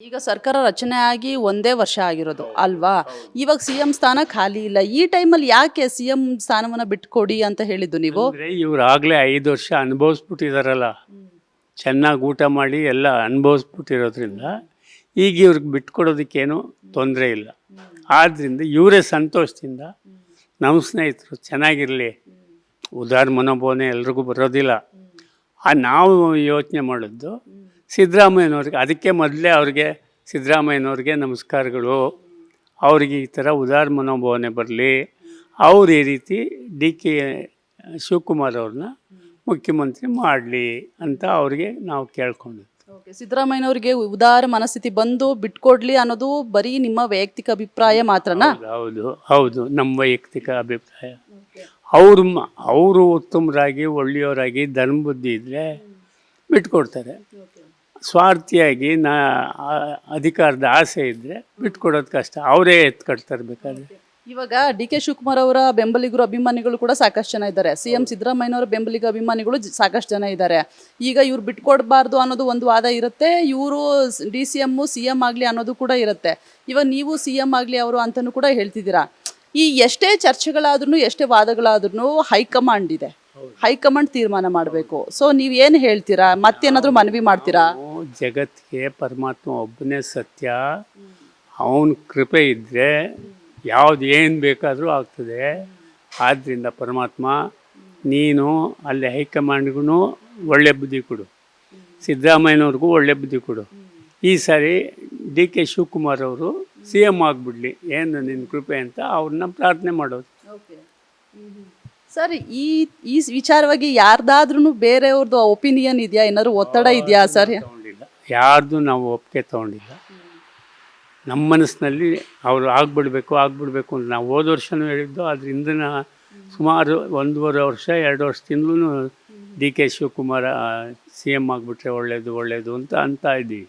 ಈಗ ಸರ್ಕಾರ ರಚನೆ ಆಗಿ ಒಂದೇ ವರ್ಷ ಆಗಿರೋದು ಅಲ್ವಾ? ಇವಾಗ ಸಿಎಂ ಸ್ಥಾನ ಖಾಲಿ ಇಲ್ಲ. ಈ ಟೈಮಲ್ಲಿ ಯಾಕೆ ಸಿಎಂ ಸ್ಥಾನವನ್ನ ಬಿಟ್ಕೊಡಿ ಅಂತ ಹೇಳಿದ್ದು ನೀವು? ಅಂದರೆ ಇವ್ರು ಆಗಲೇ 5 ವರ್ಷ ಅನುಭವಿಸ್ಬಿಟ್ಟಿದಾರಲ್ಲ, ಚೆನ್ನಾಗಿ ಊಟ ಮಾಡಿ ಎಲ್ಲ ಅನುಭವಿಸ್ಬಿಟ್ಟಿರೋದ್ರಿಂದ ಈಗ ಇವ್ರಿಗೆ ಬಿಟ್ಕೊಡೋದಕ್ಕೇನು ತೊಂದರೆ ಇಲ್ಲ. ಆದ್ದರಿಂದ ಇವರೇ ಸಂತೋಷದಿಂದ ನಮ್ಮ ಸ್ನೇಹಿತರು ಚೆನ್ನಾಗಿರಲಿ, ಉದಾರ ಮನೋಭಾವನೆ ಎಲ್ರಿಗೂ ಬರೋದಿಲ್ಲ. ನಾವು ಯೋಚನೆ ಮಾಡಿದ್ದು ಸಿದ್ದರಾಮಯ್ಯನವ್ರಿಗೆ. ಅದಕ್ಕೆ ಮೊದಲೇ ಅವ್ರಿಗೆ ಸಿದ್ದರಾಮಯ್ಯನವ್ರಿಗೆ ನಮಸ್ಕಾರಗಳು. ಅವ್ರಿಗೆ ಈ ಥರ ಉದಾರ ಮನೋಭಾವನೆ ಬರಲಿ, ಅವ್ರು ಈ ರೀತಿ ಡಿ.ಕೆ. ಶಿವಕುಮಾರ್ ಅವ್ರನ್ನ ಮುಖ್ಯಮಂತ್ರಿ ಮಾಡಲಿ ಅಂತ ಅವ್ರಿಗೆ ನಾವು ಕೇಳ್ಕೊಂಡಿದ್ದು. ಓಕೆ, ಸಿದ್ದರಾಮಯ್ಯನವ್ರಿಗೆ ಉದಾರ ಮನಸ್ಥಿತಿ ಬಂದು ಬಿಟ್ಕೊಡ್ಲಿ ಅನ್ನೋದು ಬರೀ ನಿಮ್ಮ ವೈಯಕ್ತಿಕ ಅಭಿಪ್ರಾಯ ಮಾತ್ರನಾ? ಹೌದು ಹೌದು, ನಮ್ಮ ವೈಯಕ್ತಿಕ ಅಭಿಪ್ರಾಯ. ಅವರು ಉತ್ತಮರಾಗಿ ಒಳ್ಳೆಯವರಾಗಿ ಧರ್ಮಬುದ್ಧಿ ಇದ್ದರೆ ಬಿಟ್ಕೊಡ್ತಾರೆ. ಸ್ವಾರ್ಥಿಯಾಗಿ ಅಧಿಕಾರದ ಆಸೆ ಇದ್ದರೆ ಬಿಟ್ಕೊಡೋದು ಕಷ್ಟ. ಅವರೇ ಎತ್ಕೊಡ್ತಾರೆ ಬೇಕಾದ್ರೆ. ಇವಾಗ ಡಿ.ಕೆ. ಶಿವಕುಮಾರ್ ಅವರ ಬೆಂಬಲಿಗರು ಅಭಿಮಾನಿಗಳು ಕೂಡ ಸಾಕಷ್ಟು ಜನ ಇದ್ದಾರೆ. ಸಿಎಂ ಸಿದ್ದರಾಮಯ್ಯನವರ ಬೆಂಬಲಿಗ ಅಭಿಮಾನಿಗಳು ಸಾಕಷ್ಟು ಜನ ಇದ್ದಾರೆ. ಈಗ ಇವ್ರು ಬಿಟ್ಕೊಡ್ಬಾರ್ದು ಅನ್ನೋದು ಒಂದು ವಾದ ಇರುತ್ತೆ, ಇವರು ಡಿ.ಸಿ.ಎಂ ಸಿಎಂ ಆಗಲಿ ಅನ್ನೋದು ಕೂಡ ಇರುತ್ತೆ. ಇವಾಗ ನೀವು ಸಿಎಂ ಆಗಲಿ ಅವರು ಅಂತಲೂ ಕೂಡ ಹೇಳ್ತಿದ್ದೀರಾ. ಈ ಎಷ್ಟೇ ಚರ್ಚೆಗಳಾದ್ರೂ ಎಷ್ಟೇ ವಾದಗಳಾದ್ರೂ ಹೈಕಮಾಂಡ್ ಇದೆ, ಹೈಕಮಾಂಡ್ ತೀರ್ಮಾನ ಮಾಡಬೇಕು. ಸೊ ನೀವು ಏನು ಹೇಳ್ತೀರಾ? ಮತ್ತೇನಾದರೂ ಮನವಿ ಮಾಡ್ತೀರಾ? ಜಗತ್ತಿಗೆ ಪರಮಾತ್ಮ ಒಬ್ಬನೇ ಸತ್ಯ. ಅವನ ಕೃಪೆ ಇದ್ದರೆ ಯಾವ್ದು ಏನು ಬೇಕಾದರೂ ಆಗ್ತದೆ. ಆದ್ದರಿಂದ ಪರಮಾತ್ಮ ನೀನು ಅಲ್ಲಿ ಹೈಕಮಾಂಡ್ಗೂ ಒಳ್ಳೆ ಬುದ್ಧಿ ಕೊಡು, ಸಿದ್ದರಾಮಯ್ಯನವ್ರಿಗೂ ಒಳ್ಳೆ ಬುದ್ಧಿ ಕೊಡು. ಈ ಸಾರಿ ಡಿ.ಕೆ. ಶಿವಕುಮಾರ್ ಅವರು ಸಿಎಂ ಆಗಿಬಿಡ್ಲಿ, ಏನು ನಿನ್ನ ಕೃಪೆ ಅಂತ ಅವ್ರನ್ನ ಪ್ರಾರ್ಥನೆ ಮಾಡೋದು. ಸರ್, ಈ ವಿಚಾರವಾಗಿ ಯಾರ್ದಾದ್ರೂ ಬೇರೆಯವ್ರದ್ದು ಒಪಿನಿಯನ್ ಇದೆಯಾ? ಏನಾದ್ರು ಒತ್ತಡ ಇದೆಯಾ ಸರ್? ತಗೊಂಡಿಲ್ಲ, ಯಾರ್ದು ನಾವು ಒಪ್ಪಿಗೆ ತಗೊಂಡಿಲ್ಲ. ನಮ್ಮ ಮನಸ್ಸಿನಲ್ಲಿ ಅವರು ಆಗ್ಬಿಡ್ಬೇಕು ಅಂತ ನಾವು ಹೋದ ವರ್ಷವೂ ಹೇಳಿದ್ದು. ಅದರಿಂದ ಸುಮಾರು 1.5 ವರ್ಷ 2 ವರ್ಷದಿಂದಲೂ ಡಿ.ಕೆ. ಶಿವಕುಮಾರ ಸಿ ಎಮ್ ಆಗಿಬಿಟ್ರೆ ಒಳ್ಳೆಯದು ಅಂತ ಇದ್ದೀವಿ.